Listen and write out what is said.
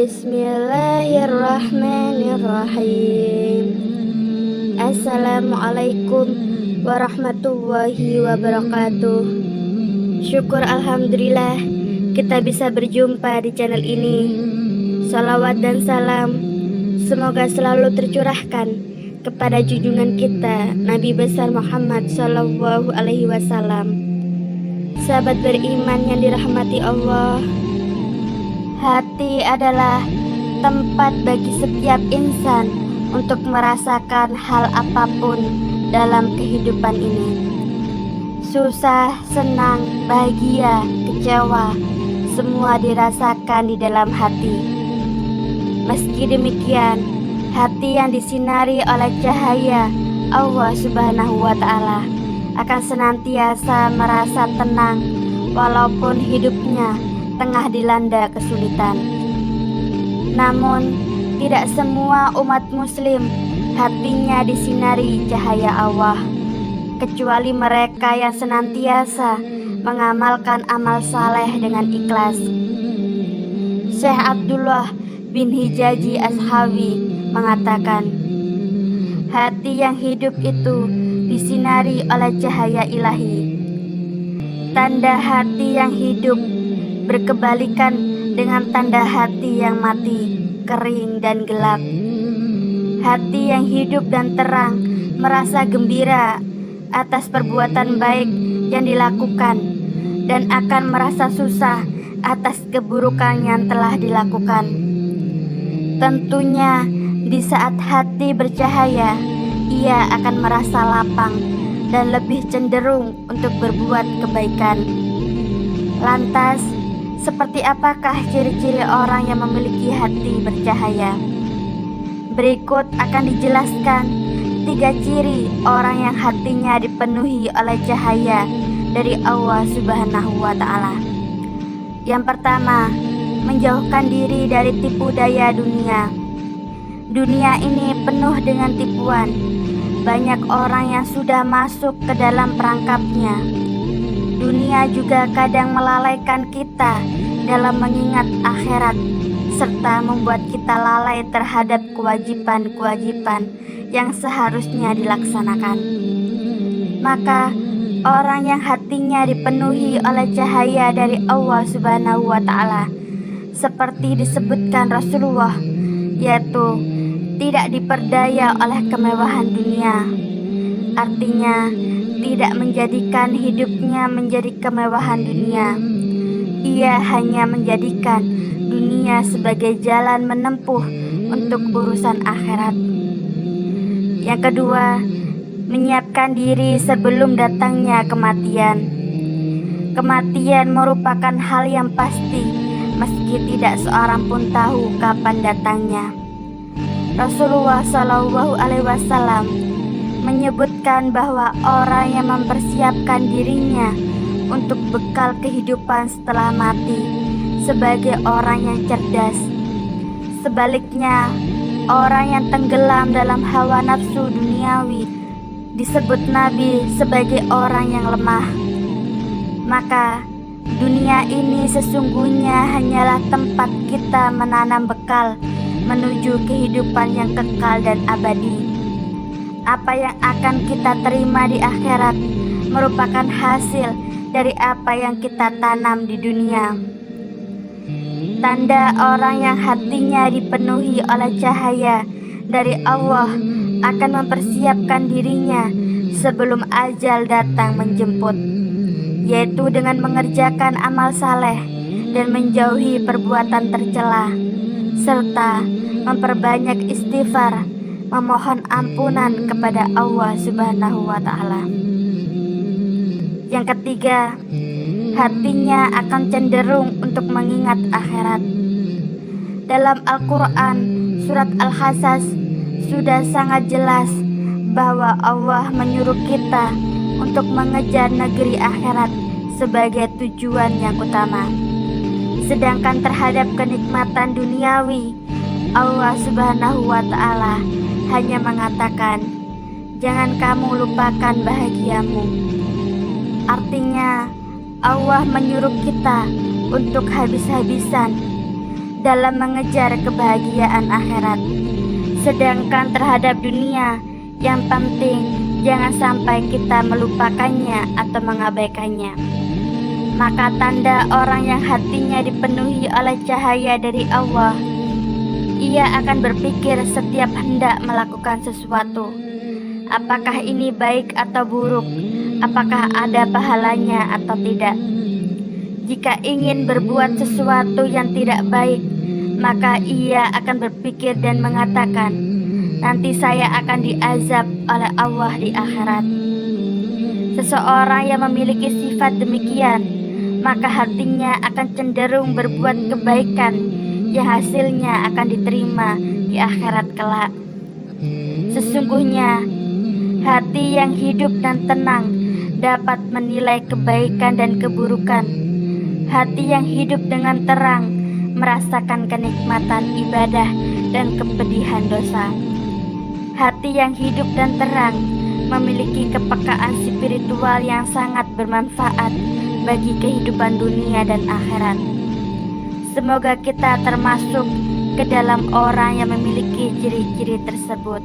Bismillahirrahmanirrahim. Assalamualaikum warahmatullahi wabarakatuh. Syukur alhamdulillah kita bisa berjumpa di channel ini. Salawat dan salam semoga selalu tercurahkan kepada junjungan kita Nabi besar Muhammad Sallallahu Alaihi Wasallam. Sahabat beriman yang dirahmati Allah, hati adalah tempat bagi setiap insan untuk merasakan hal apapun dalam kehidupan ini. Susah, senang, bahagia, kecewa, semua dirasakan di dalam hati. Meski demikian, hati yang disinari oleh cahaya Allah Subhanahu wa Ta'ala akan senantiasa merasa tenang walaupun hidupnya tengah dilanda kesulitan. Namun, tidak semua umat muslim hatinya disinari cahaya Allah, kecuali mereka yang senantiasa mengamalkan amal saleh dengan ikhlas. Syekh Abdullah bin Hijazi Ashawi mengatakan, hati yang hidup itu disinari oleh cahaya ilahi. Tanda hati yang hidup berkebalikan dengan tanda hati yang mati, kering dan gelap. Hati yang hidup dan terang merasa gembira atas perbuatan baik yang dilakukan dan akan merasa susah atas keburukan yang telah dilakukan. Tentunya di saat hati bercahaya, ia akan merasa lapang dan lebih cenderung untuk berbuat kebaikan. Lantas, seperti apakah ciri-ciri orang yang memiliki hati bercahaya? Berikut akan dijelaskan 3 ciri orang yang hatinya dipenuhi oleh cahaya dari Allah Subhanahu wa Ta'ala. Yang pertama, menjauhkan diri dari tipu daya dunia. Dunia ini penuh dengan tipuan. Banyak orang yang sudah masuk ke dalam perangkapnya. Dunia juga kadang melalaikan kita dalam mengingat akhirat, serta membuat kita lalai terhadap kewajiban-kewajiban yang seharusnya dilaksanakan. Maka orang yang hatinya dipenuhi oleh cahaya dari Allah Subhanahu wa Ta'ala, seperti disebutkan Rasulullah, yaitu tidak diperdaya oleh kemewahan dunia. Artinya, tidak menjadikan hidupnya menjadi kemewahan dunia. Ia hanya menjadikan dunia sebagai jalan menempuh untuk urusan akhirat. Yang kedua, menyiapkan diri sebelum datangnya kematian. Kematian merupakan hal yang pasti, meski tidak seorang pun tahu kapan datangnya. Rasulullah Shallallahu Alaihi Wasallam menyebutkan bahwa orang yang mempersiapkan dirinya untuk bekal kehidupan setelah mati sebagai orang yang cerdas. Sebaliknya, orang yang tenggelam dalam hawa nafsu duniawi disebut Nabi sebagai orang yang lemah. Maka dunia ini sesungguhnya hanyalah tempat kita menanam bekal menuju kehidupan yang kekal dan abadi. Apa yang akan kita terima di akhirat merupakan hasil dari apa yang kita tanam di dunia. Tanda orang yang hatinya dipenuhi oleh cahaya dari Allah akan mempersiapkan dirinya sebelum ajal datang menjemput, yaitu dengan mengerjakan amal saleh dan menjauhi perbuatan tercela, serta memperbanyak istighfar, memohon ampunan kepada Allah Subhanahu wa Ta'ala. Yang ketiga, hatinya akan cenderung untuk mengingat akhirat. Dalam Al-Quran surat Al-Qasas sudah sangat jelas bahwa Allah menyuruh kita untuk mengejar negeri akhirat sebagai tujuan yang utama. Sedangkan terhadap kenikmatan duniawi, Allah Subhanahu wa Ta'ala hanya mengatakan, jangan kamu lupakan bahagiamu. Artinya, Allah menyuruh kita untuk habis-habisan dalam mengejar kebahagiaan akhirat. Sedangkan terhadap dunia, yang penting jangan sampai kita melupakannya atau mengabaikannya. Maka tanda orang yang hatinya dipenuhi oleh cahaya dari Allah, ia akan berpikir setiap hendak melakukan sesuatu, apakah ini baik atau buruk, apakah ada pahalanya atau tidak. Jika ingin berbuat sesuatu yang tidak baik, maka ia akan berpikir dan mengatakan, nanti saya akan diazab oleh Allah di akhirat. Seseorang yang memiliki sifat demikian, maka hatinya akan cenderung berbuat kebaikan yang hasilnya akan diterima di akhirat kelak. Sesungguhnya hati yang hidup dan tenang dapat menilai kebaikan dan keburukan. Hati yang hidup dengan terang merasakan kenikmatan ibadah dan kepedihan dosa. Hati yang hidup dan terang memiliki kepekaan spiritual yang sangat bermanfaat bagi kehidupan dunia dan akhirat. Semoga kita termasuk ke dalam orang yang memiliki ciri-ciri tersebut.